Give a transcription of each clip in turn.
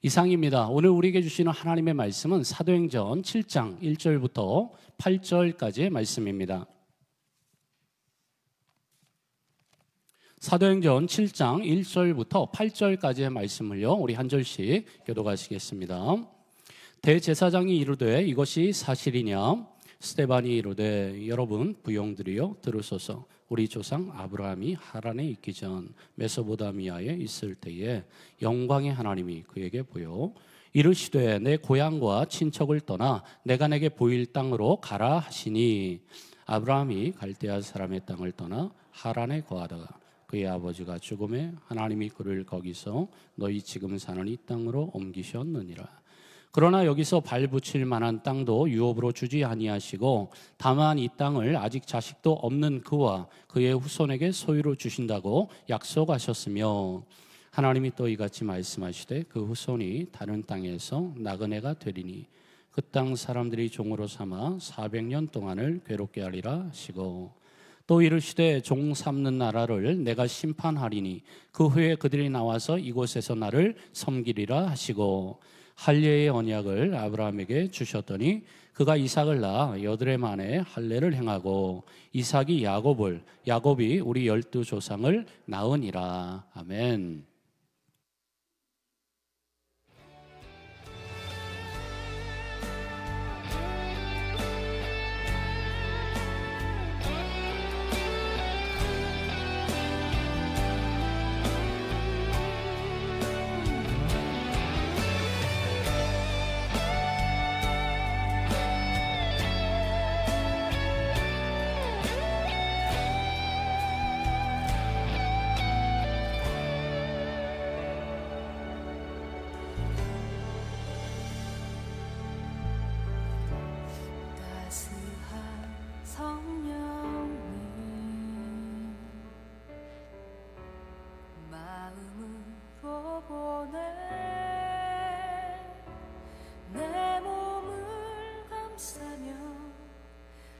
이상입니다. 오늘 우리에게 주시는 하나님의 말씀은 사도행전 7장 1절부터 8절까지의 말씀입니다. 사도행전 7장 1절부터 8절까지의 말씀을요, 우리 한 절씩 교독하시겠습니다. 대제사장이 이르되 이것이 사실이냐? 스데반이 이르되 여러분 부용들이여 들으소서. 우리 조상 아브라함이 하란에 있기 전 메소포타미아에 있을 때에 영광의 하나님이 그에게 보여 이르시되 내 고향과 친척을 떠나 내가 내게 보일 땅으로 가라 하시니, 아브라함이 갈대아 사람의 땅을 떠나 하란에 거하다가 그의 아버지가 죽음에 하나님이 그를 거기서 너희 지금 사는 이 땅으로 옮기셨느니라. 그러나 여기서 발 붙일 만한 땅도 유업으로 주지 아니하시고 다만 이 땅을 아직 자식도 없는 그와 그의 후손에게 소유로 주신다고 약속하셨으며, 하나님이 또 이같이 말씀하시되 그 후손이 다른 땅에서 나그네가 되리니 그 땅 사람들이 종으로 삼아 400년 동안을 괴롭게 하리라 하시고, 또 이르시되 종 삼는 나라를 내가 심판하리니 그 후에 그들이 나와서 이곳에서 나를 섬기리라 하시고, 할례의 언약을 아브라함에게 주셨더니 그가 이삭을 낳아 여드레 만에 할례를 행하고 이삭이 야곱을, 야곱이 우리 12조상을 낳으니라. 아멘.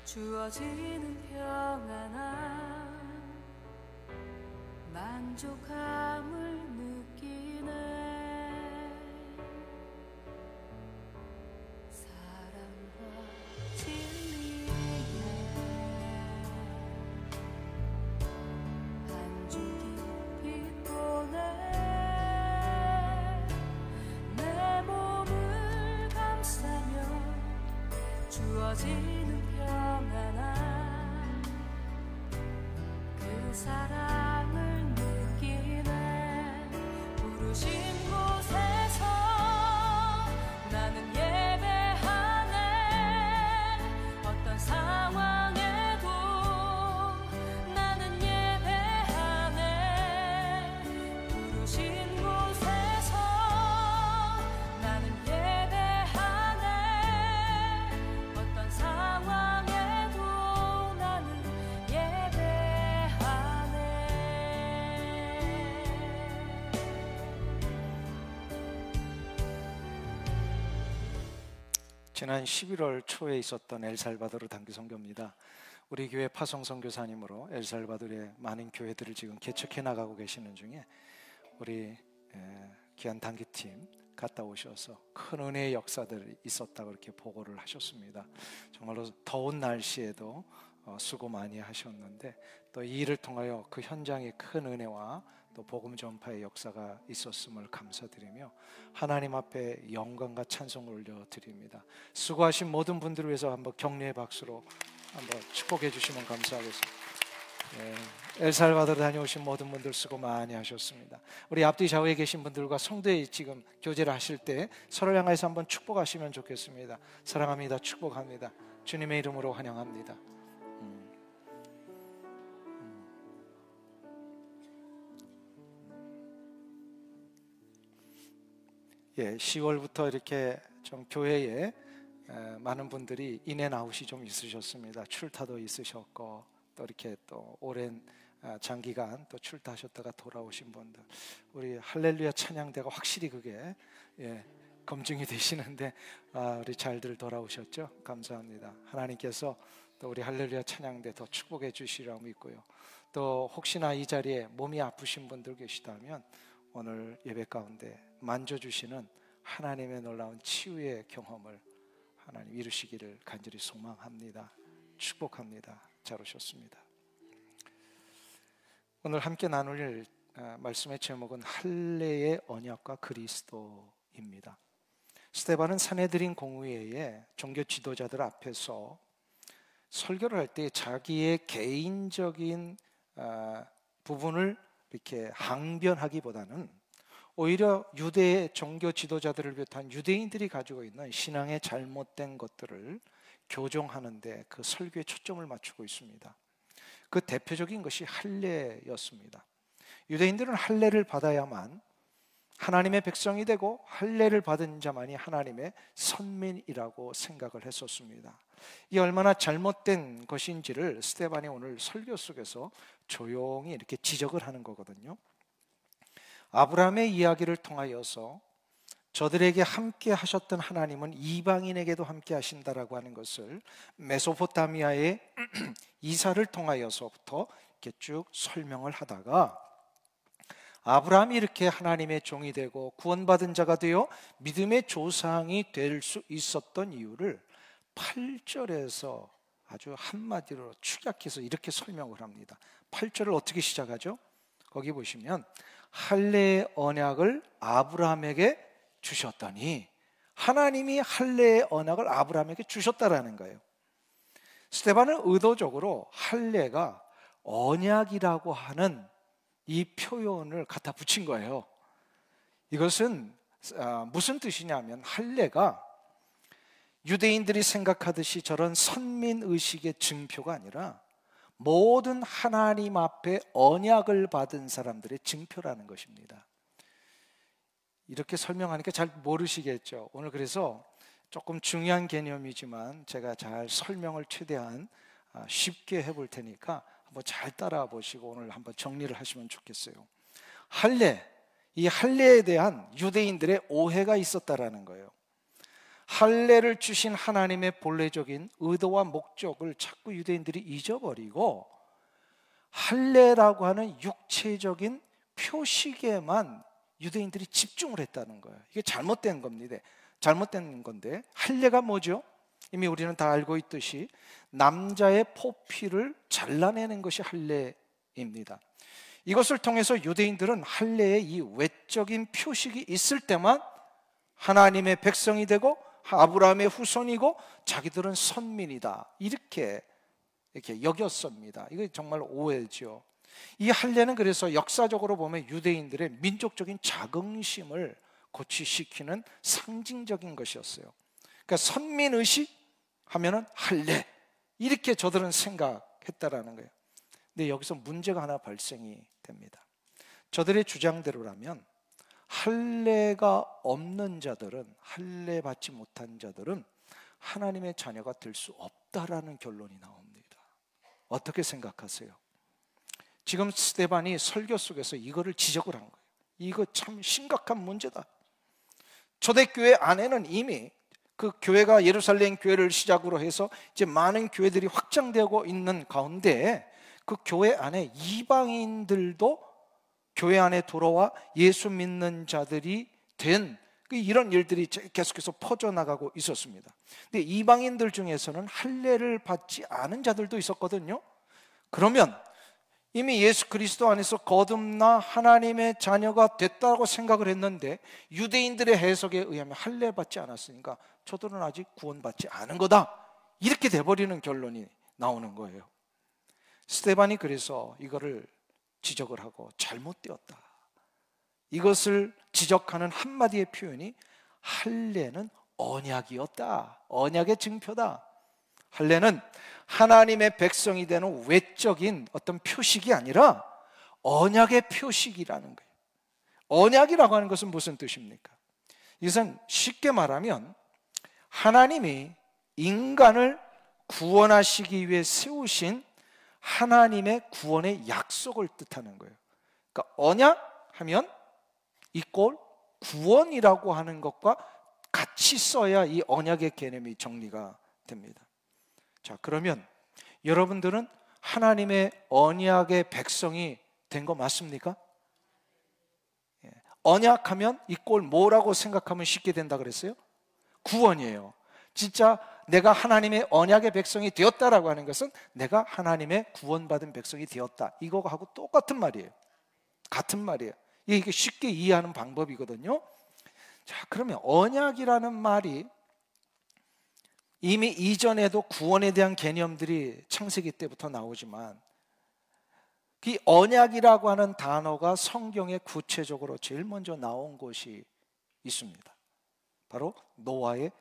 주어지는 평안함 만족함을 느끼네. 사랑과 진리에 한 줄 깊이 보내. 내 몸을 감싸며 주어지는 평안함 그 사랑을 느끼네. 부르신 곳에서 나는 예배하네. 어떤 상황에도 나는 예배하네. 부르신 곳에서 나는 예배하네. 어떤 상황에도 나는 예배하네. 지난 11월 초에 있었던 엘살바도르 단기 선교입니다. 우리 교회 파송 선교사님으로 엘살바도르의 많은 교회들을 지금 개척해 나가고 계시는 중에 우리 귀한 단기팀 갔다 오셔서 큰 은혜의 역사들이 있었다고 이렇게 보고를 하셨습니다. 정말로 더운 날씨에도 수고 많이 하셨는데 또 이 일을 통하여 그 현장에 큰 은혜와 또 복음 전파의 역사가 있었음을 감사드리며 하나님 앞에 영광과 찬송을 올려드립니다. 수고하신 모든 분들을 위해서 한번 격려의 박수로 한번 축복해 주시면 감사하겠습니다. 엘살바도르 다녀오신 모든 분들 수고 많이 하셨습니다. 우리 앞뒤 좌우에 계신 분들과 성도에 지금 교제를 하실 때 서로를 향해서 한번 축복하시면 좋겠습니다. 사랑합니다. 축복합니다. 주님의 이름으로 환영합니다. 예, 10월부터 이렇게 좀 교회에 많은 분들이 인앤아웃이 좀 있으셨습니다. 출타도 있으셨고 또 이렇게 또 오랜 장기간 또 출타하셨다가 돌아오신 분들, 우리 할렐루야 찬양대가 확실히 그게 검증이 되시는데 우리 잘들 돌아오셨죠? 감사합니다. 하나님께서 또 우리 할렐루야 찬양대 더 축복해 주시리라 믿고요. 또 혹시나 이 자리에 몸이 아프신 분들 계시다면 오늘 예배 가운데 만져주시는 하나님의 놀라운 치유의 경험을 하나님 이루시기를 간절히 소망합니다. 축복합니다. 잘 오셨습니다. 오늘 함께 나눌 말씀의 제목은 할례의 언약과 그리스도입니다. 스데반은 산헤드린 공의회의 종교 지도자들 앞에서 설교를 할 때 자기의 개인적인 부분을 이렇게 항변하기보다는 오히려 유대의 종교 지도자들을 비롯한 유대인들이 가지고 있는 신앙의 잘못된 것들을 교정하는데 그 설교에 초점을 맞추고 있습니다. 그 대표적인 것이 할례였습니다. 유대인들은 할례를 받아야만 하나님의 백성이 되고 할례를 받은 자만이 하나님의 선민이라고 생각을 했었습니다. 이 얼마나 잘못된 것인지를 스데반이 오늘 설교 속에서 조용히 이렇게 지적을 하는 거거든요. 아브라함의 이야기를 통하여서 저들에게 함께 하셨던 하나님은 이방인에게도 함께 하신다라고 하는 것을 메소포타미아의 이사를 통하여서부터 이렇게 쭉 설명을 하다가 아브라함이 이렇게 하나님의 종이 되고 구원받은 자가 되어 믿음의 조상이 될 수 있었던 이유를 8절에서 아주 한마디로 축약해서 이렇게 설명을 합니다. 8절을 어떻게 시작하죠? 거기 보시면 할례의 언약을 아브라함에게 주셨더니, 하나님이 할례의 언약을 아브라함에게 주셨다라는 거예요. 스데반은 의도적으로 할례가 언약이라고 하는 이 표현을 갖다 붙인 거예요. 이것은 무슨 뜻이냐면 할례가 유대인들이 생각하듯이 저런 선민의식의 증표가 아니라 모든 하나님 앞에 언약을 받은 사람들의 증표라는 것입니다. 이렇게 설명하니까 잘 모르시겠죠. 오늘 그래서 조금 중요한 개념이지만 제가 잘 설명을 최대한 쉽게 해볼 테니까 한번 잘 따라와 보시고 오늘 한번 정리를 하시면 좋겠어요. 할례, 이 할례에 대한 유대인들의 오해가 있었다라는 거예요. 할례를 주신 하나님의 본래적인 의도와 목적을 자꾸 유대인들이 잊어버리고 할례라고 하는 육체적인 표식에만 유대인들이 집중을 했다는 거예요. 이게 잘못된 겁니다. 잘못된 건데, 할례가 뭐죠? 이미 우리는 다 알고 있듯이 남자의 포피를 잘라내는 것이 할례입니다. 이것을 통해서 유대인들은 할례의 이 외적인 표식이 있을 때만 하나님의 백성이 되고 아브라함의 후손이고 자기들은 선민이다, 이렇게 여겼습니다. 이거 정말 오해죠. 이 할례는 그래서 역사적으로 보면 유대인들의 민족적인 자긍심을 고취시키는 상징적인 것이었어요. 그러니까 선민의식 하면은 할례, 이렇게 저들은 생각했다라는 거예요. 근데 여기서 문제가 하나 발생이 됩니다. 저들의 주장대로라면 할례가 없는 자들은, 할례 받지 못한 자들은 하나님의 자녀가 될 수 없다라는 결론이 나옵니다. 어떻게 생각하세요? 지금 스데반이 설교 속에서 이거를 지적을 한 거예요. 이거 참 심각한 문제다. 초대교회 안에는 이미 그 교회가 예루살렘 교회를 시작으로 해서 이제 많은 교회들이 확장되고 있는 가운데 그 교회 안에 이방인들도 교회 안에 들어와 예수 믿는 자들이 된 이런 일들이 계속해서 퍼져나가고 있었습니다. 근데 이방인들 중에서는 할례를 받지 않은 자들도 있었거든요. 그러면 이미 예수 그리스도 안에서 거듭나 하나님의 자녀가 됐다고 생각을 했는데 유대인들의 해석에 의하면 할례 받지 않았으니까 저들은 아직 구원받지 않은 거다, 이렇게 돼버리는 결론이 나오는 거예요. 스데반이 그래서 이거를 지적을 하고 잘못되었다, 이것을 지적하는 한마디의 표현이 할례는 언약이었다, 언약의 증표다. 할례는 하나님의 백성이 되는 외적인 어떤 표식이 아니라 언약의 표식이라는 거예요. 언약이라고 하는 것은 무슨 뜻입니까? 이것은 쉽게 말하면 하나님이 인간을 구원하시기 위해 세우신 하나님의 구원의 약속을 뜻하는 거예요. 그러니까 언약 하면 이꼴 구원이라고 하는 것과 같이 써야 이 언약의 개념이 정리가 됩니다. 자, 그러면 여러분들은 하나님의 언약의 백성이 된 거 맞습니까? 언약하면 이 꼴 뭐라고 생각하면 쉽게 된다 그랬어요? 구원이에요. 진짜 내가 하나님의 언약의 백성이 되었다라고 하는 것은 내가 하나님의 구원받은 백성이 되었다, 이거하고 똑같은 말이에요. 같은 말이에요. 이게 쉽게 이해하는 방법이거든요. 자, 그러면 언약이라는 말이 이미 이전에도 구원에 대한 개념들이 창세기 때부터 나오지만, 이 언약이라고 하는 단어가 성경에 구체적으로 제일 먼저 나온 곳이 있습니다. 바로 노아의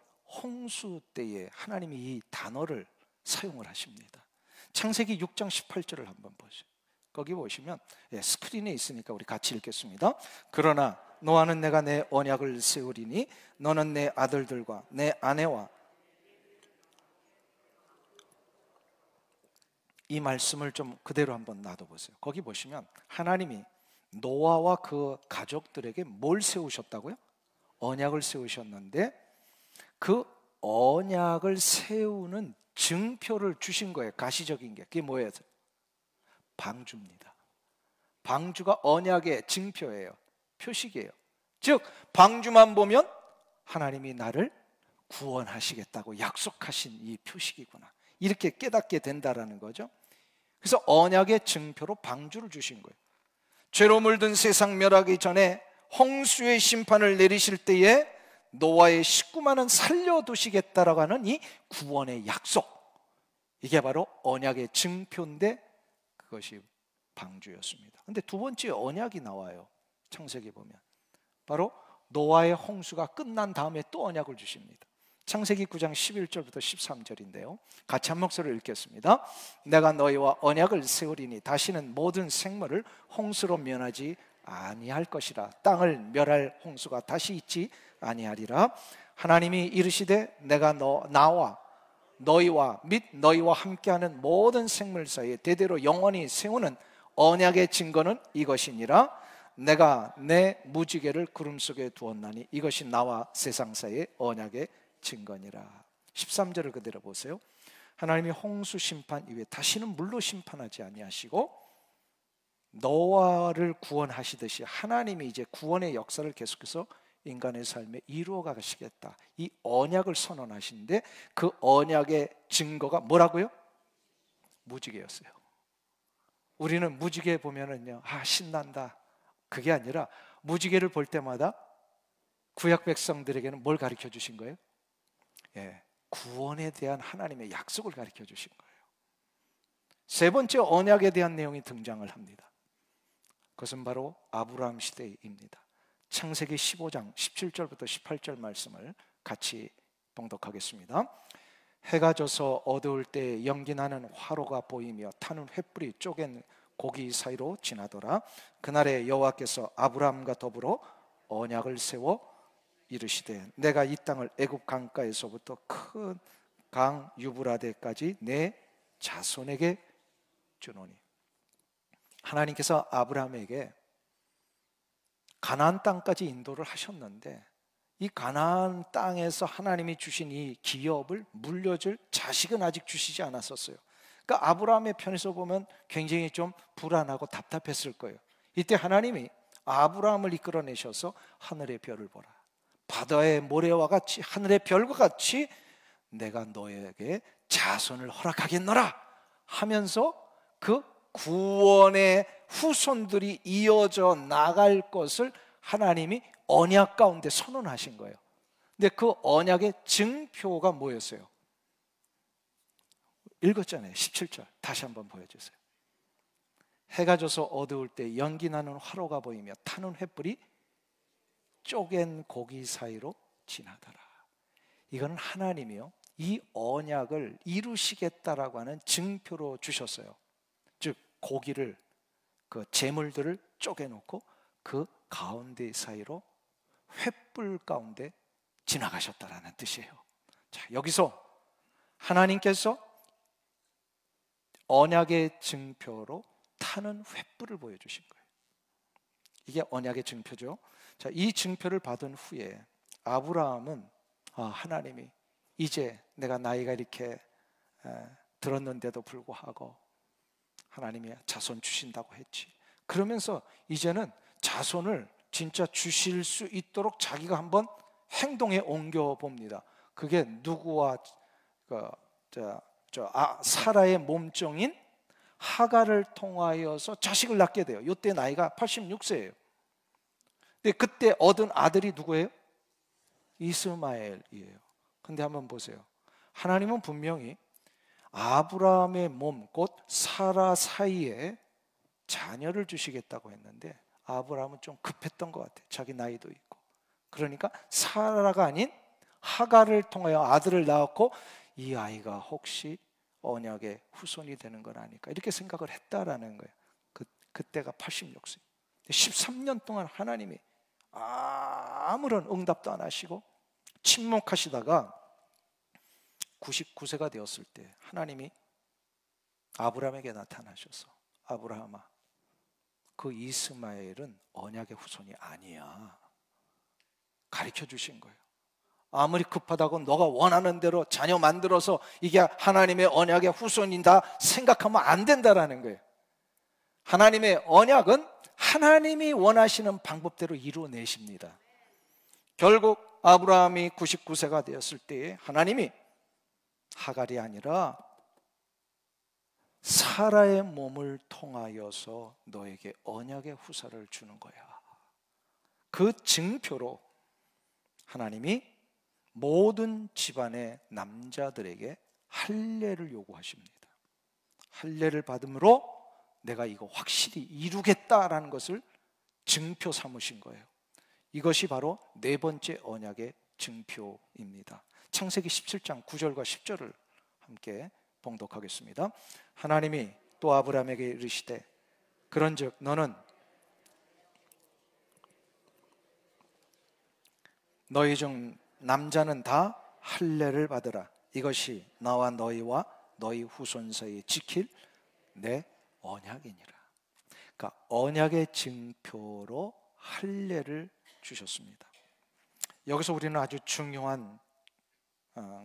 홍수 때에 하나님이 이 단어를 사용을 하십니다. 창세기 6장 18절을 한번 보세요. 거기 보시면 스크린에 있으니까 우리 같이 읽겠습니다. 그러나 노아는 내가 내 언약을 세우리니 너는 내 아들들과 내 아내와, 이 말씀을 좀 그대로 한번 놔둬보세요. 거기 보시면 하나님이 노아와 그 가족들에게 뭘 세우셨다고요? 언약을 세우셨는데 그 언약을 세우는 증표를 주신 거예요. 가시적인 게. 그게 뭐예요? 방주입니다. 방주가 언약의 증표예요. 표식이에요. 즉 방주만 보면 하나님이 나를 구원하시겠다고 약속하신 이 표식이구나, 이렇게 깨닫게 된다라는 거죠. 그래서 언약의 증표로 방주를 주신 거예요. 죄로 물든 세상 멸하기 전에 홍수의 심판을 내리실 때에 노아의 식구만은 살려두시겠다라고 하는 이 구원의 약속, 이게 바로 언약의 증표인데 그것이 방주였습니다. 근데 두 번째 언약이 나와요. 창세기 보면 바로 노아의 홍수가 끝난 다음에 또 언약을 주십니다. 창세기 9장 11절부터 13절인데요 같이 한 목소리를 읽겠습니다. 내가 너희와 언약을 세우리니 다시는 모든 생물을 홍수로 면하지 아니할 것이라. 땅을 멸할 홍수가 다시 있지 아니하리라. 하나님이 이르시되 내가 나와 너희와 및 너희와 함께하는 모든 생물 사이에 대대로 영원히 세우는 언약의 증거는 이것이니라. 내가 내 무지개를 구름 속에 두었나니 이것이 나와 세상 사이의 언약의 증거니라. 13절을 그대로 보세요. 하나님이 홍수 심판 이후에 다시는 물로 심판하지 아니하시고 노아를 구원하시듯이 하나님이 이제 구원의 역사를 계속해서 인간의 삶에 이루어 가시겠다, 이 언약을 선언하시는데 그 언약의 증거가 뭐라고요? 무지개였어요. 우리는 무지개 보면은요, 신난다, 그게 아니라 무지개를 볼 때마다 구약 백성들에게는 뭘 가르쳐 주신 거예요? 구원에 대한 하나님의 약속을 가르쳐 주신 거예요. 세 번째 언약에 대한 내용이 등장을 합니다. 그것은 바로 아브라함 시대입니다. 창세기 15장 17절부터 18절 말씀을 같이 봉독하겠습니다. 해가 져서 어두울 때 연기나는 화로가 보이며 타는 횃불이 쪼갠 고기 사이로 지나더라. 그날에 여호와께서 아브라함과 더불어 언약을 세워 이르시되 내가 이 땅을 애굽 강가에서부터 큰 강 유브라데까지 내 자손에게 주노니. 하나님께서 아브라함에게 가나안 땅까지 인도를 하셨는데 이 가나안 땅에서 하나님이 주신 이 기업을 물려줄 자식은 아직 주시지 않았었어요. 그러니까 아브라함의 편에서 보면 굉장히 좀 불안하고 답답했을 거예요. 이때 하나님이 아브라함을 이끌어내셔서 하늘의 별을 보라, 바다의 모래와 같이 하늘의 별과 같이 내가 너에게 자손을 허락하겠노라 하면서 그 구원의 후손들이 이어져 나갈 것을 하나님이 언약 가운데 선언하신 거예요. 근데 그 언약의 증표가 뭐였어요? 읽었잖아요. 17절 다시 한번 보여주세요. 해가 져서 어두울 때 연기나는 화로가 보이며 타는 횃불이 쪼갠 고기 사이로 지나더라. 이거는 하나님이요, 이 언약을 이루시겠다라고 하는 증표로 주셨어요. 즉 고기를, 그 제물들을 쪼개놓고 그 가운데 사이로 횃불 가운데 지나가셨다라는 뜻이에요. 자, 여기서 하나님께서 언약의 증표로 타는 횃불을 보여주신 거예요. 이게 언약의 증표죠. 자, 이 증표를 받은 후에 아브라함은 하나님이 이제 내가 나이가 이렇게 들었는데도 불구하고 하나님이 자손 주신다고 했지. 그러면서 이제는 자손을 진짜 주실 수 있도록 자기가 한번 행동에 옮겨 봅니다. 그게 누구와 사라의 몸종인 하갈을 통하여서 자식을 낳게 돼요. 이때 나이가 86세예요. 근데 그때 얻은 아들이 누구예요? 이스마엘이에요. 근데 한번 보세요. 하나님은 분명히 아브라함의 몸, 곧 사라 사이에 자녀를 주시겠다고 했는데 아브라함은 좀 급했던 것 같아요. 자기 나이도 있고. 그러니까 사라가 아닌 하갈을 통하여 아들을 낳았고, 이 아이가 혹시 언약의 후손이 되는 건 아닐까, 이렇게 생각을 했다라는 거예요. 그때가 86세. 13년 동안 하나님이 아무런 응답도 안 하시고 침묵하시다가 99세가 되었을 때 하나님이 아브라함에게 나타나셔서, 아브라함아, 그 이스마엘은 언약의 후손이 아니야, 가르쳐 주신 거예요. 아무리 급하다고 너가 원하는 대로 자녀 만들어서 이게 하나님의 언약의 후손이다 생각하면 안 된다라는 거예요. 하나님의 언약은 하나님이 원하시는 방법대로 이루어내십니다. 결국 아브라함이 99세가 되었을 때에 하나님이 하갈이 아니라 사라의 몸을 통하여서 너에게 언약의 후사를 주는 거야. 그 증표로 하나님이 모든 집안의 남자들에게 할례를 요구하십니다. 할례를 받음으로 내가 이거 확실히 이루겠다라는 것을 증표 삼으신 거예요. 이것이 바로 네 번째 언약의 증표입니다. 창세기 17장 9절과 10절을 함께 봉독하겠습니다. 하나님이 또 아브라함에게 이르시되 그런즉 너는 너희 중 남자는 다 할례를 받으라. 이것이 나와 너희와 너희 후손 사이에 지킬 내 언약이니라. 그러니까 언약의 증표로 할례를 주셨습니다. 여기서 우리는 아주 중요한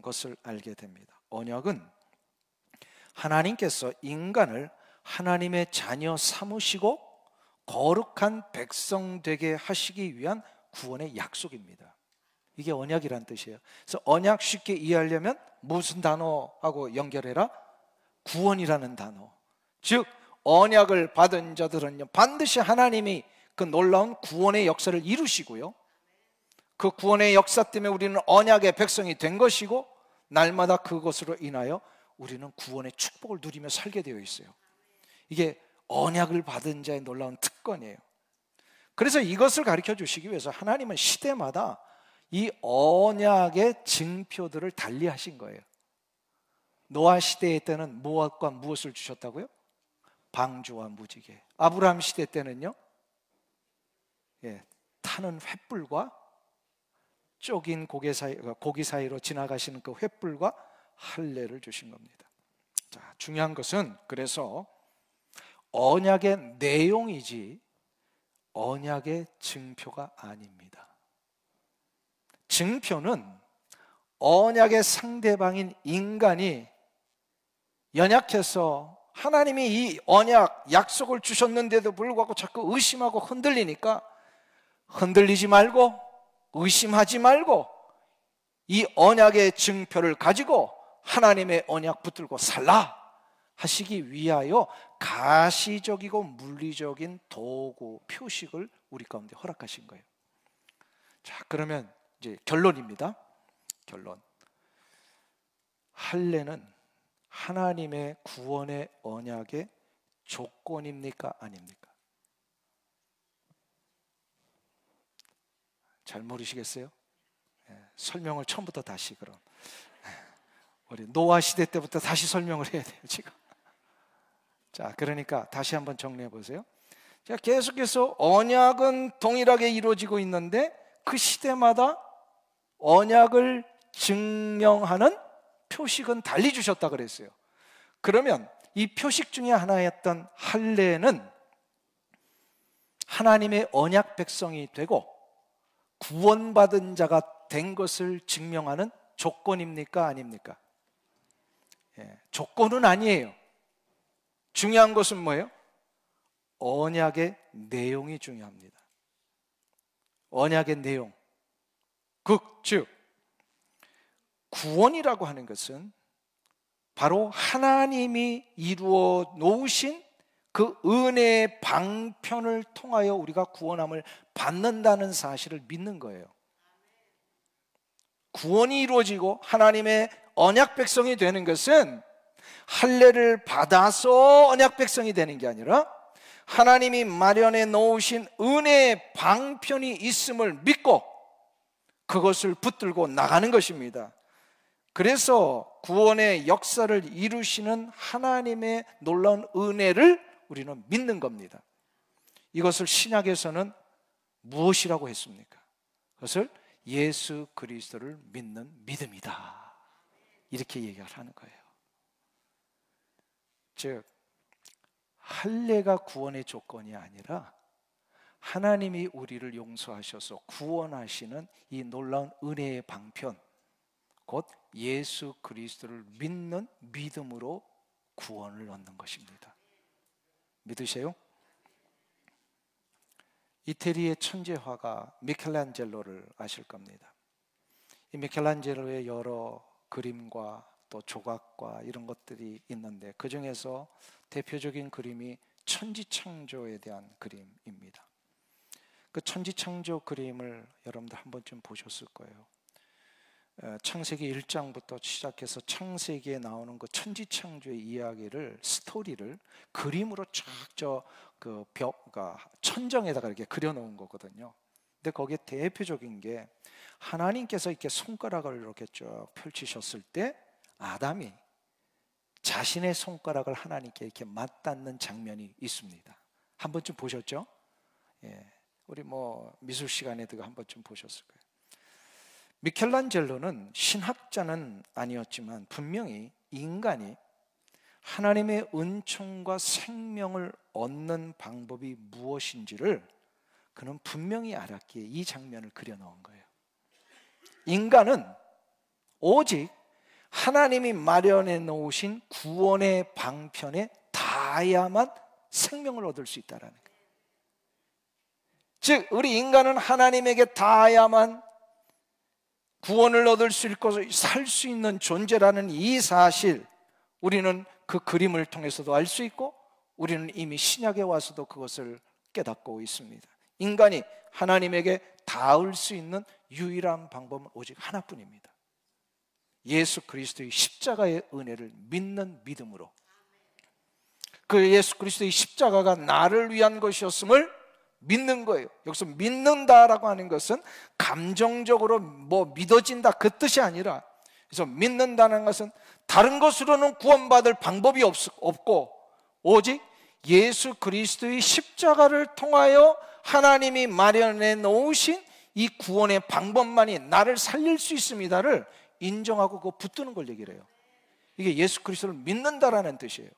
것을 알게 됩니다. 언약은 하나님께서 인간을 하나님의 자녀 삼으시고 거룩한 백성 되게 하시기 위한 구원의 약속입니다. 이게 언약이란 뜻이에요. 그래서 언약 쉽게 이해하려면 무슨 단어하고 연결해라? 구원이라는 단어. 즉 언약을 받은 자들은요, 반드시 하나님이 그 놀라운 구원의 역사를 이루시고요, 그 구원의 역사 때문에 우리는 언약의 백성이 된 것이고, 날마다 그것으로 인하여 우리는 구원의 축복을 누리며 살게 되어 있어요. 이게 언약을 받은 자의 놀라운 특권이에요. 그래서 이것을 가르쳐 주시기 위해서 하나님은 시대마다 이 언약의 증표들을 달리하신 거예요. 노아 시대의 때는 무엇과 무엇을 주셨다고요? 방주와 무지개. 아브라함 시대 때는요, 타는 횃불과 쪼긴 고기 사이로 지나가시는 그 횃불과 할례를 주신 겁니다. 자, 중요한 것은 그래서 언약의 내용이지 언약의 증표가 아닙니다. 증표는 언약의 상대방인 인간이 연약해서 하나님이 이 언약 약속을 주셨는데도 불구하고 자꾸 의심하고 흔들리니까 흔들리지 말고 의심하지 말고 이 언약의 증표를 가지고 하나님의 언약 붙들고 살라 하시기 위하여 가시적이고 물리적인 도구, 표식을 우리 가운데 허락하신 거예요. 자, 그러면 이제 결론입니다. 결론. 할례는 하나님의 구원의 언약의 조건입니까? 아닙니까? 잘 모르시겠어요? 설명을 처음부터 다시 그럼 우리 노아 시대 때부터 다시 설명을 해야 돼요 지금. 자, 그러니까 다시 한번 정리해 보세요. 자, 계속해서 언약은 동일하게 이루어지고 있는데 그 시대마다 언약을 증명하는 표식은 달리 주셨다 그랬어요. 그러면 이 표식 중에 하나였던 할례는 하나님의 언약 백성이 되고 구원받은 자가 된 것을 증명하는 조건입니까? 아닙니까? 조건은 아니에요. 중요한 것은 뭐예요? 언약의 내용이 중요합니다. 언약의 내용, 즉 구원이라고 하는 것은 바로 하나님이 이루어 놓으신 그 은혜의 방편을 통하여 우리가 구원함을 받는다는 사실을 믿는 거예요. 구원이 이루어지고 하나님의 언약 백성이 되는 것은 할례를 받아서 언약 백성이 되는 게 아니라 하나님이 마련해 놓으신 은혜의 방편이 있음을 믿고 그것을 붙들고 나가는 것입니다. 그래서 구원의 역사를 이루시는 하나님의 놀라운 은혜를 우리는 믿는 겁니다. 이것을 신약에서는 무엇이라고 했습니까? 그것을 예수 그리스도를 믿는 믿음이다, 이렇게 얘기를 하는 거예요. 즉 할례가 구원의 조건이 아니라 하나님이 우리를 용서하셔서 구원하시는 이 놀라운 은혜의 방편, 곧 예수 그리스도를 믿는 믿음으로 구원을 얻는 것입니다. 믿으세요? 이태리의 천재 화가 미켈란젤로를 아실 겁니다. 이 미켈란젤로의 여러 그림과 또 조각과 이런 것들이 있는데 그 중에서 대표적인 그림이 천지창조에 대한 그림입니다. 그 천지창조 그림을 여러분들 한 번쯤 보셨을 거예요. 창세기 1장부터 시작해서 창세기에 나오는 그 천지창조의 이야기를, 스토리를 그림으로 쫙 그 천정에다가 이렇게 그려놓은 거거든요. 근데 거기에 대표적인 게 하나님께서 이렇게 손가락을 이렇게 쭉 펼치셨을 때 아담이 자신의 손가락을 하나님께 이렇게 맞닿는 장면이 있습니다. 한 번쯤 보셨죠? 예, 우리 미술 시간에도 한 번쯤 보셨을 거예요. 미켈란젤로는 신학자는 아니었지만 분명히 인간이 하나님의 은총과 생명을 얻는 방법이 무엇인지를 그는 분명히 알았기에 이 장면을 그려놓은 거예요. 인간은 오직 하나님이 마련해 놓으신 구원의 방편에 닿아야만 생명을 얻을 수 있다는 거예요. 즉 우리 인간은 하나님에게 닿아야만 구원을 얻을 수 있고 살 수 있는 존재라는 이 사실, 우리는 그 그림을 통해서도 알 수 있고 우리는 이미 신약에 와서도 그것을 깨닫고 있습니다. 인간이 하나님에게 닿을 수 있는 유일한 방법은 오직 하나뿐입니다. 예수 그리스도의 십자가의 은혜를 믿는 믿음으로, 그 예수 그리스도의 십자가가 나를 위한 것이었음을 믿는 거예요. 여기서 믿는다라고 하는 것은 감정적으로 믿어진다 그 뜻이 아니라, 그래서 믿는다는 것은 다른 것으로는 구원받을 방법이 없고 오직 예수 그리스도의 십자가를 통하여 하나님이 마련해 놓으신 이 구원의 방법만이 나를 살릴 수 있습니다를 인정하고 그거 붙드는 걸 얘기를 해요. 이게 예수 그리스도를 믿는다라는 뜻이에요.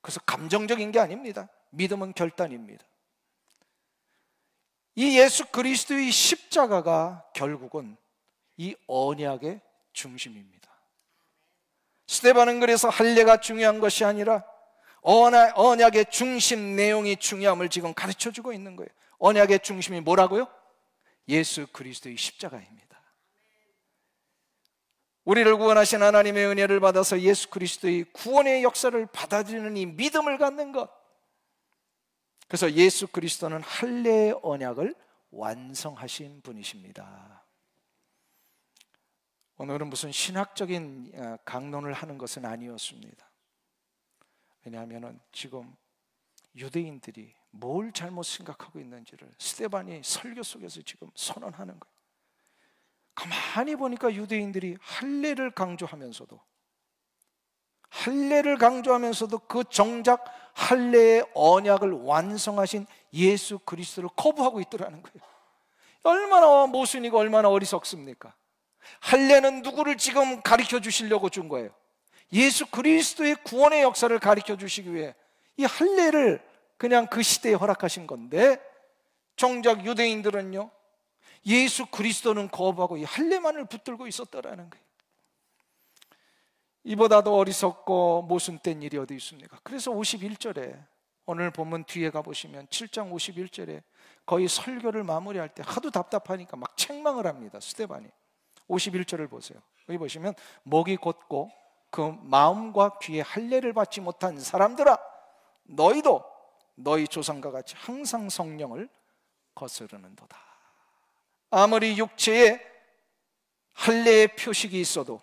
그래서 감정적인 게 아닙니다. 믿음은 결단입니다. 이 예수 그리스도의 십자가가 결국은 이 언약의 중심입니다. 스데반은 그래서 할례가 중요한 것이 아니라 언약의 중심 내용이 중요함을 지금 가르쳐주고 있는 거예요. 언약의 중심이 뭐라고요? 예수 그리스도의 십자가입니다. 우리를 구원하신 하나님의 은혜를 받아서 예수 그리스도의 구원의 역사를 받아들이는 이 믿음을 갖는 것, 그래서 예수 그리스도는 할례의 언약을 완성하신 분이십니다. 오늘은 무슨 신학적인 강론을 하는 것은 아니었습니다. 왜냐하면 지금 유대인들이 뭘 잘못 생각하고 있는지를 스데반이 설교 속에서 지금 선언하는 거예요. 가만히 보니까 유대인들이 할례를 강조하면서도 그 정작 할례의 언약을 완성하신 예수 그리스도를 거부하고 있더라는 거예요. 얼마나 모순이고 얼마나 어리석습니까? 할례는 누구를 지금 가르쳐 주시려고 준 거예요? 예수 그리스도의 구원의 역사를 가르쳐 주시기 위해 이 할례를 그냥 그 시대에 허락하신 건데, 정작 유대인들은요 예수 그리스도는 거부하고 이 할례만을 붙들고 있었더라는 거예요. 이보다도 어리석고 모순된 일이 어디 있습니까? 그래서 51절에 오늘 본문 뒤에 가보시면 7장 51절에 거의 설교를 마무리할 때 하도 답답하니까 막 책망을 합니다. 스데반이. 51절을 보세요. 여기 보시면 목이 곧고 그 마음과 귀에 할례를 받지 못한 사람들아, 너희도 너희 조상과 같이 항상 성령을 거스르는도다. 아무리 육체에 할례의 표식이 있어도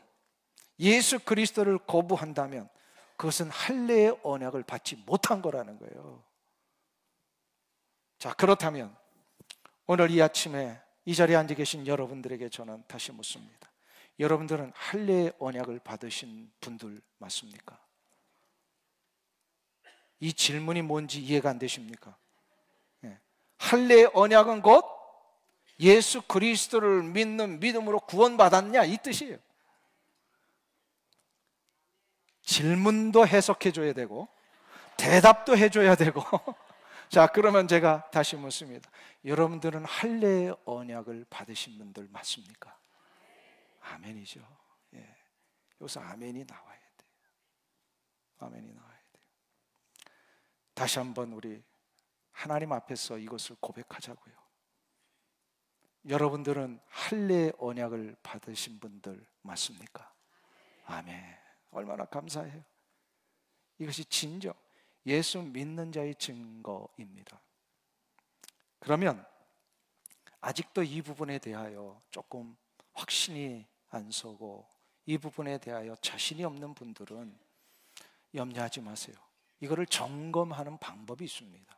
예수 그리스도를 거부한다면 그것은 할례의 언약을 받지 못한 거라는 거예요. 자, 그렇다면 오늘 이 아침에 이 자리에 앉아 계신 여러분들에게 저는 다시 묻습니다. 여러분들은 할례의 언약을 받으신 분들 맞습니까? 이 질문이 뭔지 이해가 안 되십니까? 할례의 언약은 곧 예수 그리스도를 믿는 믿음으로 구원받았냐 이 뜻이에요. 질문도 해석해 줘야 되고 대답도 해줘야 되고 자, 그러면 제가 다시 묻습니다. 여러분들은 할례의 언약을 받으신 분들 맞습니까? 아멘이죠. 예. 여기서 아멘이 나와야 돼요. 아멘이 나와야 돼요. 다시 한번 우리 하나님 앞에서 이것을 고백하자고요. 여러분들은 할례의 언약을 받으신 분들 맞습니까? 아멘. 얼마나 감사해요. 이것이 진정 예수 믿는 자의 증거입니다. 그러면 아직도 이 부분에 대하여 조금 확신이 안 서고 이 부분에 대하여 자신이 없는 분들은 염려하지 마세요. 이거를 점검하는 방법이 있습니다.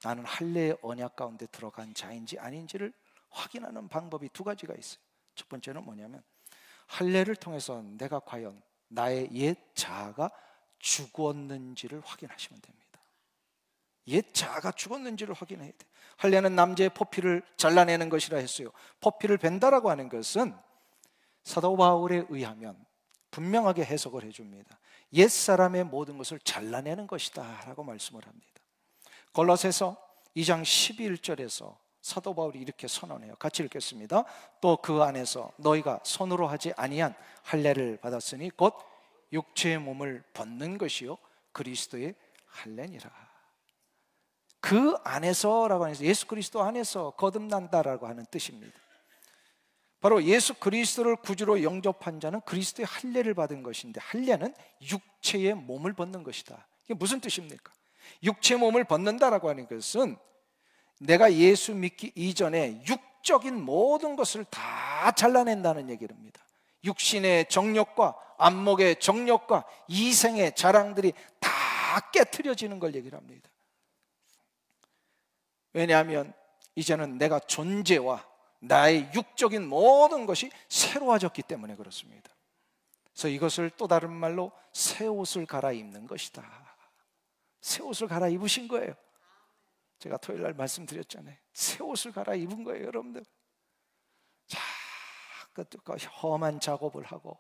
나는 할례의 언약 가운데 들어간 자인지 아닌지를 확인하는 방법이 두 가지가 있어요. 첫 번째는 뭐냐면 할례를 통해서 내가 과연 나의 옛 자아가 죽었는지를 확인하시면 됩니다. 옛 자아가 죽었는지를 확인해야 돼요. 할례는 남자의 포피를 잘라내는 것이라 했어요. 포피를 벤다라고 하는 것은 사도 바울에 의하면 분명하게 해석을 해줍니다. 옛 사람의 모든 것을 잘라내는 것이다 라고 말씀을 합니다. 골로새서 2장 11절에서 사도 바울이 이렇게 선언해요. 같이 읽겠습니다. 또 그 안에서 너희가 손으로 하지 아니한 할례를 받았으니 곧 육체의 몸을 벗는 것이요 그리스도의 할례니라. 그 안에서라고 하면서 예수 그리스도 안에서 거듭난다라고 하는 뜻입니다. 바로 예수 그리스도를 구주로 영접한 자는 그리스도의 할례를 받은 것인데, 할례는 육체의 몸을 벗는 것이다. 이게 무슨 뜻입니까? 육체의 몸을 벗는다라고 하는 것은 내가 예수 믿기 이전에 육적인 모든 것을 다 잘라낸다는 얘기입니다. 육신의 정욕과 안목의 정욕과 이생의 자랑들이 다 깨트려지는 걸 얘기를 합니다. 왜냐하면 이제는 내가 존재와 나의 육적인 모든 것이 새로워졌기 때문에 그렇습니다. 그래서 이것을 또 다른 말로 새 옷을 갈아입는 것이다. 새 옷을 갈아입으신 거예요. 제가 토요일 날 말씀드렸잖아요. 새 옷을 갈아입은 거예요, 여러분들. 자꾸 험한 작업을 하고,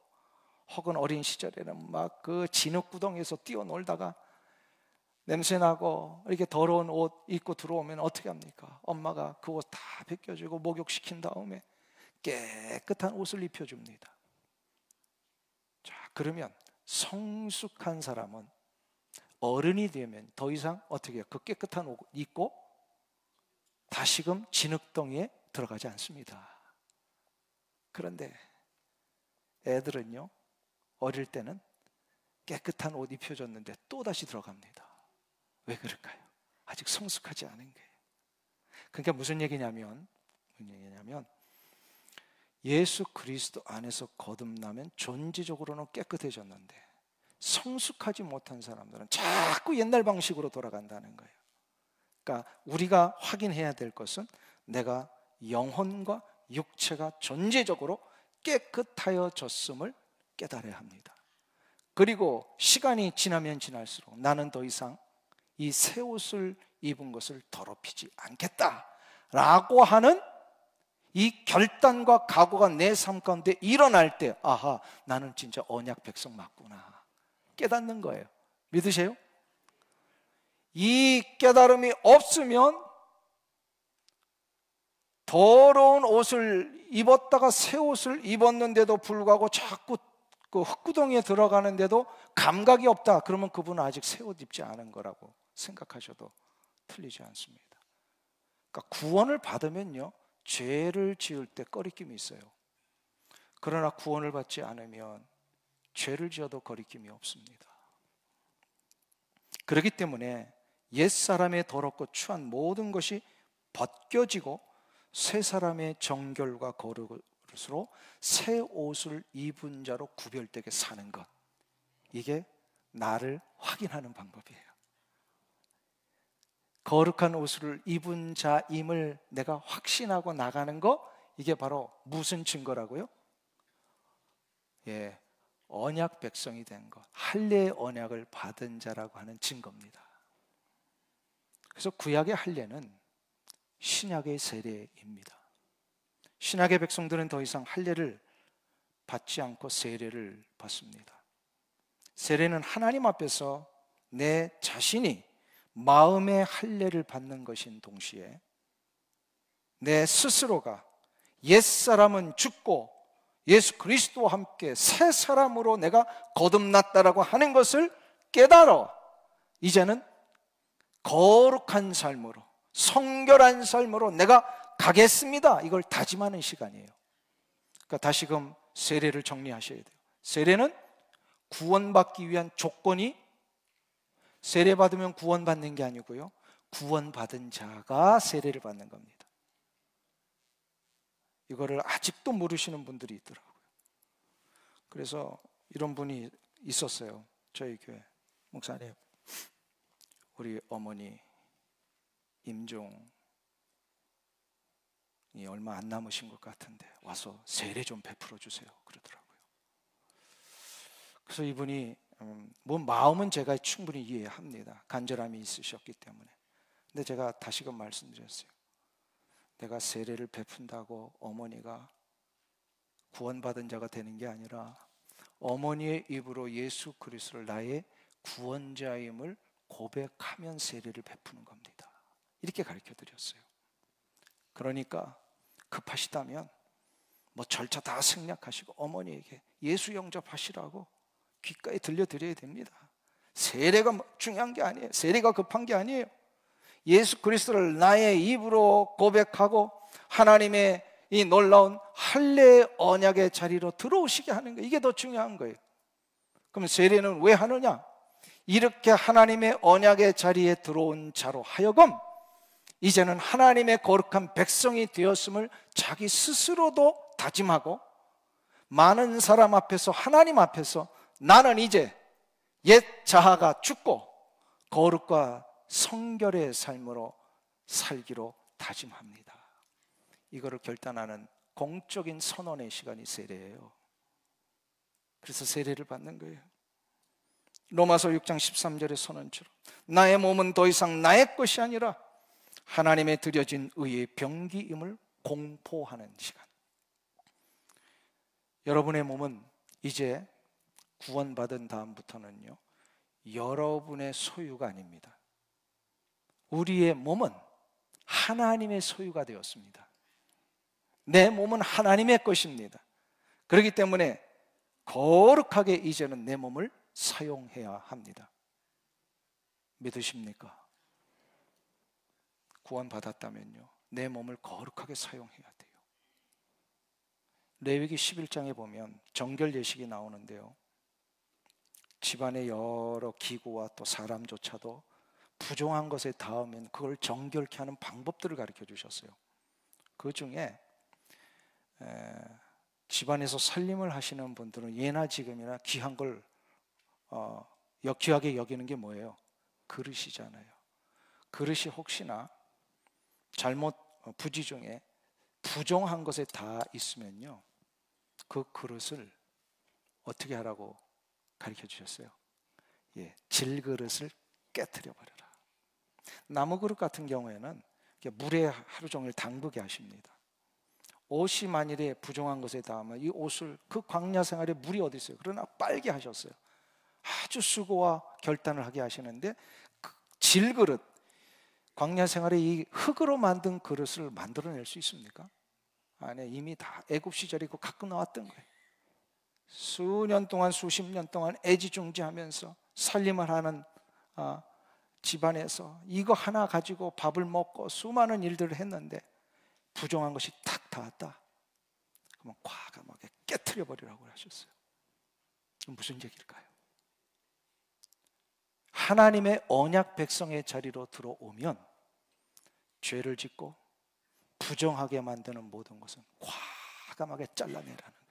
혹은 어린 시절에는 막 그 진흙구덩이에서 뛰어놀다가 냄새나고 이렇게 더러운 옷 입고 들어오면 어떻게 합니까? 엄마가 그 옷 다 벗겨주고 목욕시킨 다음에 깨끗한 옷을 입혀줍니다. 자, 그러면 성숙한 사람은 어른이 되면 더 이상 어떻게 해요? 그 깨끗한 옷 입고 다시금 진흙덩이에 들어가지 않습니다. 그런데 애들은요, 어릴 때는 깨끗한 옷 입혀줬는데 또다시 들어갑니다. 왜 그럴까요? 아직 성숙하지 않은 거예요. 그러니까 무슨 얘기냐면 예수 그리스도 안에서 거듭나면 존재적으로는 깨끗해졌는데 성숙하지 못한 사람들은 자꾸 옛날 방식으로 돌아간다는 거예요. 그러니까 우리가 확인해야 될 것은 내가 영혼과 육체가 존재적으로 깨끗하여졌음을 깨달아야 합니다. 그리고 시간이 지나면 지날수록 나는 더 이상 이 새 옷을 입은 것을 더럽히지 않겠다라고 하는 이 결단과 각오가 내 삶 가운데 일어날 때, 아하, 나는 진짜 언약 백성 맞구나 깨닫는 거예요. 믿으세요? 이 깨달음이 없으면 더러운 옷을 입었다가 새 옷을 입었는데도 불구하고 자꾸 그 흙구덩이에 들어가는데도 감각이 없다. 그러면 그분은 아직 새 옷 입지 않은 거라고 생각하셔도 틀리지 않습니다. 그러니까 구원을 받으면요, 죄를 지을 때 꺼리낌이 있어요. 그러나 구원을 받지 않으면 죄를 지어도 거리낌이 없습니다. 그렇기 때문에 옛사람의 더럽고 추한 모든 것이 벗겨지고 새 사람의 정결과 거룩으로 새 옷을 입은 자로 구별되게 사는 것, 이게 나를 확인하는 방법이에요. 거룩한 옷을 입은 자임을 내가 확신하고 나가는 거, 이게 바로 무슨 증거라고요? 예, 언약 백성이 된 것, 할례의 언약을 받은 자라고 하는 증거입니다. 그래서 구약의 할례는 신약의 세례입니다. 신약의 백성들은 더 이상 할례를 받지 않고 세례를 받습니다. 세례는 하나님 앞에서 내 자신이 마음의 할례를 받는 것인 동시에 내 스스로가 옛사람은 죽고 예수 그리스도와 함께 새 사람으로 내가 거듭났다라고 하는 것을 깨달아 이제는 거룩한 삶으로, 성결한 삶으로 내가 가겠습니다, 이걸 다짐하는 시간이에요. 그러니까 다시금 세례를 정리하셔야 돼요. 세례는 구원받기 위한 조건이, 세례받으면 구원받는 게 아니고요, 구원받은 자가 세례를 받는 겁니다. 이거를 아직도 모르시는 분들이 있더라고요. 그래서 이런 분이 있었어요. 저희 교회 목사님, 우리 어머니 임종이 얼마 안 남으신 것 같은데 와서 세례 좀 베풀어 주세요, 그러더라고요. 그래서 이분이 뭐 마음은 제가 충분히 이해합니다. 간절함이 있으셨기 때문에. 근데 제가 다시금 말씀드렸어요. 내가 세례를 베푼다고 어머니가 구원받은 자가 되는 게 아니라 어머니의 입으로 예수 그리스도를 나의 구원자임을 고백하면 세례를 베푸는 겁니다. 이렇게 가르쳐 드렸어요. 그러니까 급하시다면 뭐 절차 다 생략하시고 어머니에게 예수 영접하시라고 귓가에 들려드려야 됩니다. 세례가 중요한 게 아니에요. 세례가 급한 게 아니에요. 예수 그리스도를 나의 입으로 고백하고 하나님의 이 놀라운 할례의 언약의 자리로 들어오시게 하는 거예요. 이게 더 중요한 거예요. 그럼 세례는 왜 하느냐? 이렇게 하나님의 언약의 자리에 들어온 자로 하여금 이제는 하나님의 거룩한 백성이 되었음을 자기 스스로도 다짐하고 많은 사람 앞에서, 하나님 앞에서 나는 이제 옛 자아가 죽고 거룩과 성결의 삶으로 살기로 다짐합니다. 이거를 결단하는 공적인 선언의 시간이 세례예요. 그래서 세례를 받는 거예요. 로마서 6장 13절의 선언처럼 나의 몸은 더 이상 나의 것이 아니라 하나님의 드려진 의의 병기임을 공포하는 시간. 여러분의 몸은 이제 구원받은 다음부터는요, 여러분의 소유가 아닙니다. 우리의 몸은 하나님의 소유가 되었습니다. 내 몸은 하나님의 것입니다. 그렇기 때문에 거룩하게 이제는 내 몸을 사용해야 합니다. 믿으십니까? 구원받았다면요, 내 몸을 거룩하게 사용해야 돼요. 레위기 11장에 보면 정결 예식이 나오는데요, 집안의 여러 기구와 또 사람조차도 부정한 것에 닿으면 그걸 정결케 하는 방법들을 가르쳐 주셨어요. 그 중에 집안에서 살림을 하시는 분들은 예나 지금이나 귀한 걸 귀하게 여기는 게 뭐예요? 그릇이잖아요. 그릇이 혹시나 잘못 부지 중에 부정한 것에 다 있으면요, 그 그릇을 어떻게 하라고 가르쳐 주셨어요? 예, 질그릇을 깨트려 버려라. 나무 그릇 같은 경우에는 물에 하루 종일 담그게 하십니다. 옷이 만일에 부정한 것에 닿으면 이 옷을, 그 광야 생활에 물이 어디 있어요? 그러나 빨게 하셨어요. 아주 수고와 결단을 하게 하시는데 그 질그릇, 광야 생활에 이 흙으로 만든 그릇을 만들어낼 수 있습니까? 아니, 이미 다 애굽 시절이고 갖고 나왔던 거예요. 수년 동안, 수십 년 동안 애지중지하면서 살림을 하는 집안에서 이거 하나 가지고 밥을 먹고 수많은 일들을 했는데 부정한 것이 탁 닿았다. 그러면 과감하게 깨트려 버리라고 하셨어요. 무슨 얘기일까요? 하나님의 언약 백성의 자리로 들어오면 죄를 짓고 부정하게 만드는 모든 것은 과감하게 잘라내라는 거예요.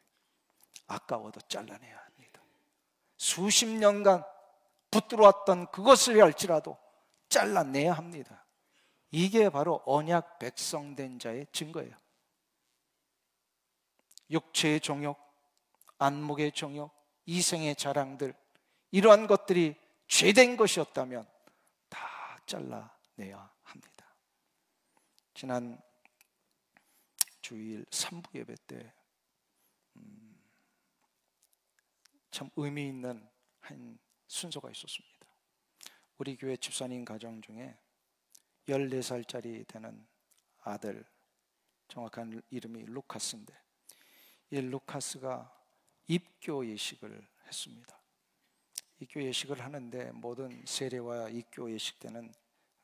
아까워도 잘라내야 합니다. 수십 년간 붙들어왔던 그것을 할지라도 잘라내야 합니다. 이게 바로 언약 백성된 자의 증거예요. 육체의 정욕, 안목의 정욕, 이생의 자랑들, 이러한 것들이 죄된 것이었다면 다 잘라내야 합니다. 지난 주일 3부 예배 때 참 의미 있는 한 순서가 있었습니다. 우리 교회 집사님 가정 중에 14살짜리 되는 아들, 정확한 이름이 루카스인데, 이 루카스가 입교 예식을 했습니다. 입교 예식을 하는데 모든 세례와 입교 예식 때는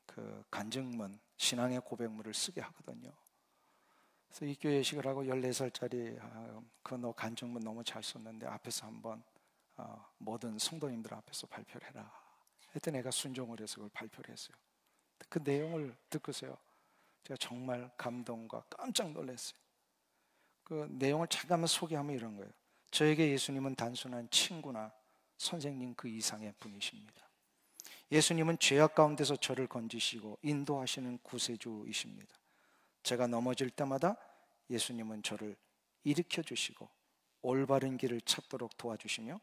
그 간증문, 신앙의 고백문을 쓰게 하거든요. 그래서 입교 예식을 하고 14살짜리 너 간증문 너무 잘 썼는데 앞에서 한번 모든 성도님들 앞에서 발표를 해라 했더니 내가 순종을 해서 그걸 발표를 했어요. 그 내용을 듣고서요, 제가 정말 감동과 깜짝 놀랐어요. 그 내용을 잠깐만 소개하면 이런 거예요. 저에게 예수님은 단순한 친구나 선생님 그 이상의 분이십니다. 예수님은 죄악 가운데서 저를 건지시고 인도하시는 구세주이십니다. 제가 넘어질 때마다 예수님은 저를 일으켜 주시고 올바른 길을 찾도록 도와주시며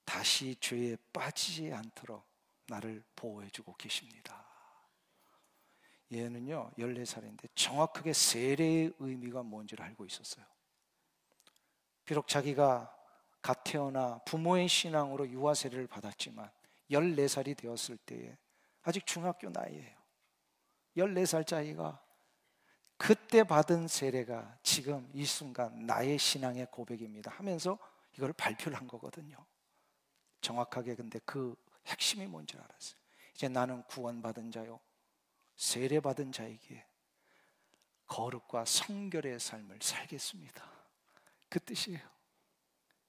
다시 죄에 빠지지 않도록 나를 보호해 주고 계십니다. 얘는요 14살인데 정확하게 세례의 의미가 뭔지를 알고 있었어요. 비록 자기가 갓 태어나 부모의 신앙으로 유아 세례를 받았지만 14살이 되었을 때에 아직 중학교 나이예요. 14살짜리가 그때 받은 세례가 지금 이 순간 나의 신앙의 고백입니다 하면서 이걸 발표를 한 거거든요. 정확하게 근데 그 핵심이 뭔지 알았어요. 이제 나는 구원받은 자요 세례받은 자에게 거룩과 성결의 삶을 살겠습니다. 그 뜻이에요.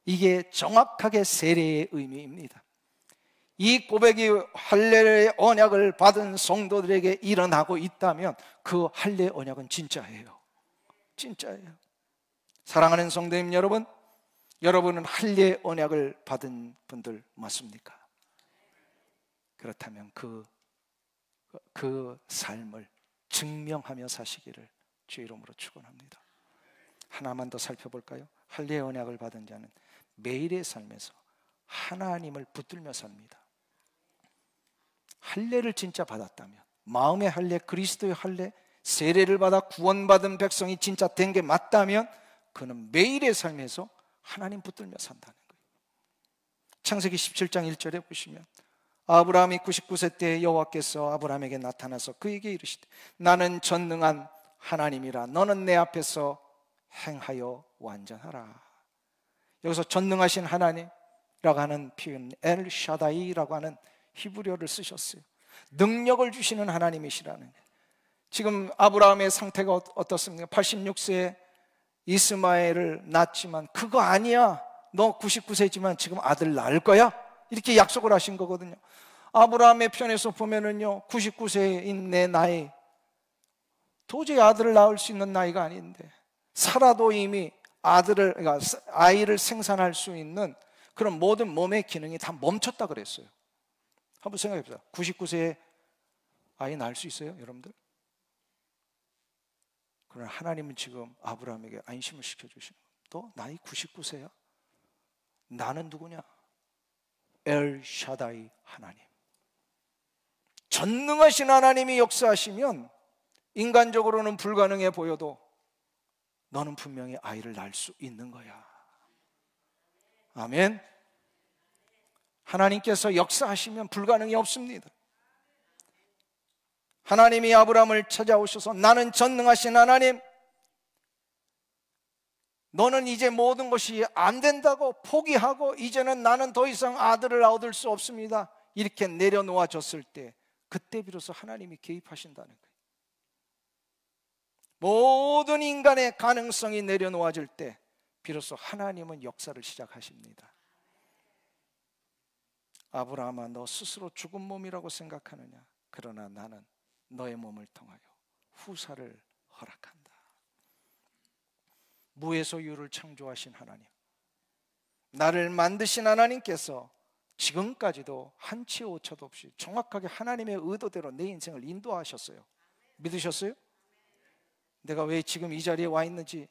이게 정확하게 세례의 의미입니다. 이 고백이 할례의 언약을 받은 성도들에게 일어나고 있다면 그 할례 언약은 진짜예요. 진짜예요. 사랑하는 성도님 여러분, 여러분은 할례 언약을 받은 분들 맞습니까? 그렇다면 그 삶을 증명하며 사시기를 주의 이름으로 축원합니다. 하나만 더 살펴볼까요? 할례 언약을 받은 자는 매일의 삶에서 하나님을 붙들며 삽니다. 할례를 진짜 받았다면, 마음의 할례, 그리스도의 할례, 세례를 받아 구원받은 백성이 진짜 된 게 맞다면 그는 매일의 삶에서 하나님 붙들며 산다는 거예요. 창세기 17장 1절에 보시면 아브라함이 99세 때 여호와께서 아브라함에게 나타나서 그에게 이르시되 나는 전능한 하나님이라 너는 내 앞에서 행하여 완전하라. 여기서 전능하신 하나님이라고 하는 표현 엘 샤다이라고 하는 히브리어를 쓰셨어요. 능력을 주시는 하나님이시라는 거예요. 지금 아브라함의 상태가 어떻습니까? 86세에 이스마엘을 낳았지만 그거 아니야, 너 99세지만 지금 아들 낳을 거야, 이렇게 약속을 하신 거거든요. 아브라함의 편에서 보면은요 99세인 내 나이 도저히 아들을 낳을 수 있는 나이가 아닌데 살아도 이미 그러니까 아이를 생산할 수 있는 그런 모든 몸의 기능이 다 멈췄다 그랬어요. 한번 생각해 보세요. 99세에 아이 낳을 수 있어요, 여러분들? 그러나 하나님은 지금 아브라함에게 안심을 시켜주시는 거예요. 너 나이 99세야? 나는 누구냐? 엘 샤다이 하나님. 전능하신 하나님이 역사하시면 인간적으로는 불가능해 보여도 너는 분명히 아이를 낳을 수 있는 거야. 아멘. 하나님께서 역사하시면 불가능이 없습니다. 하나님이 아브라함을 찾아오셔서 나는 전능하신 하나님, 너는 이제 모든 것이 안 된다고 포기하고 이제는 나는 더 이상 아들을 얻을 수 없습니다, 이렇게 내려놓아 줬을 때 그때 비로소 하나님이 개입하신다는 거예요. 모든 인간의 가능성이 내려놓아질 때 비로소 하나님은 역사를 시작하십니다. 아브라함아, 너 스스로 죽은 몸이라고 생각하느냐? 그러나 나는 너의 몸을 통하여 후사를 허락한다. 무에서 유를 창조하신 하나님, 나를 만드신 하나님께서 지금까지도 한치 오차도 없이 정확하게 하나님의 의도대로 내 인생을 인도하셨어요. 믿으셨어요? 내가 왜 지금 이 자리에 와 있는지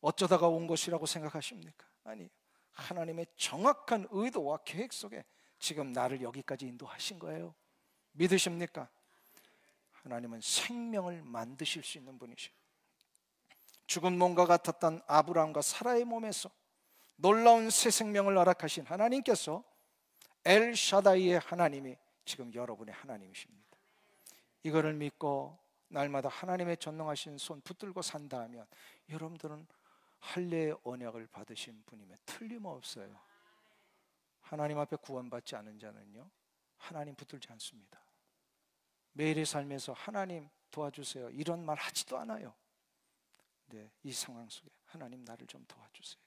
어쩌다가 온 것이라고 생각하십니까? 아니, 하나님의 정확한 의도와 계획 속에 지금 나를 여기까지 인도하신 거예요. 믿으십니까? 하나님은 생명을 만드실 수 있는 분이시오. 죽은 몸과 같았던 아브라함과 사라의 몸에서 놀라운 새 생명을 허락하신 하나님께서 엘샤다이의 하나님이 지금 여러분의 하나님이십니다. 이거를 믿고 날마다 하나님의 전능하신 손 붙들고 산다 하면 여러분들은 할례의 언약을 받으신 분임에 틀림없어요. 하나님 앞에 구원받지 않은 자는요, 하나님 붙들지 않습니다. 매일의 삶에서 하나님 도와주세요 이런 말 하지도 않아요. 네, 이 상황 속에 하나님 나를 좀 도와주세요.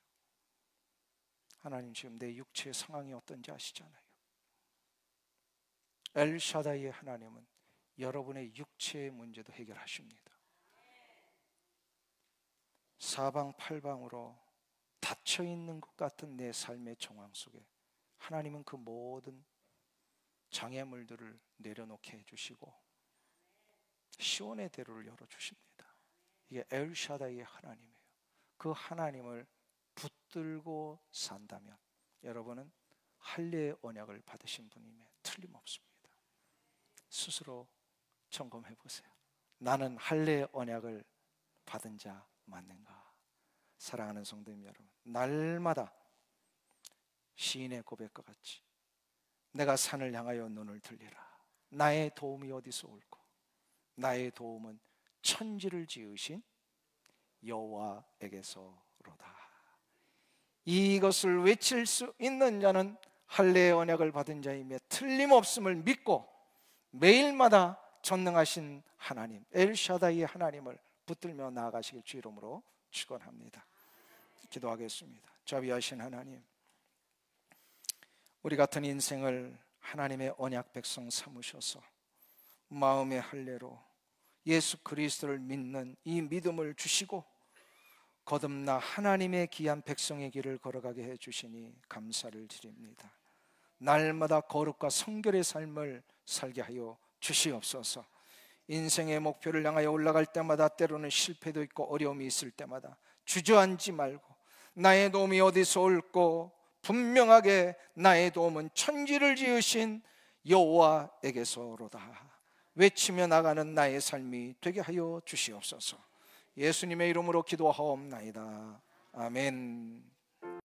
하나님 지금 내 육체의 상황이 어떤지 아시잖아요. 엘샤다이의 하나님은 여러분의 육체의 문제도 해결하십니다. 사방팔방으로 닫혀있는 것 같은 내 삶의 정황 속에 하나님은 그 모든 장애물들을 내려놓게 해주시고 시온의 대로를 열어주십니다. 이게 엘샤다이의 하나님이에요. 그 하나님을 붙들고 산다면 여러분은 할례의 언약을 받으신 분임에 틀림없습니다. 스스로 점검해 보세요. 나는 할례의 언약을 받은 자 맞는가? 사랑하는 성도님 여러분, 날마다 시인의 고백과 같이 내가 산을 향하여 눈을 들리라. 나의 도움이 어디서 올꼬? 나의 도움은 천지를 지으신 여호와에게서로다. 이것을 외칠 수 있는 자는 할례의 언약을 받은 자이며 틀림없음을 믿고 매일마다 전능하신 하나님 엘샤다이의 하나님을 붙들며 나아가시길 주 이름으로 축원합니다. 기도하겠습니다. 자비하신 하나님, 우리 같은 인생을 하나님의 언약 백성 삼으셔서 마음의 할례로 예수 그리스도를 믿는 이 믿음을 주시고 거듭나 하나님의 귀한 백성의 길을 걸어가게 해주시니 감사를 드립니다. 날마다 거룩과 성결의 삶을 살게 하여 주시옵소서. 인생의 목표를 향하여 올라갈 때마다 때로는 실패도 있고 어려움이 있을 때마다 주저앉지 말고 나의 도움이 어디서 올꼬? 분명하게 나의 도움은 천지를 지으신 여호와에게서로다 외치며 나가는 나의 삶이 되게 하여 주시옵소서. 예수님의 이름으로 기도하옵나이다. 아멘.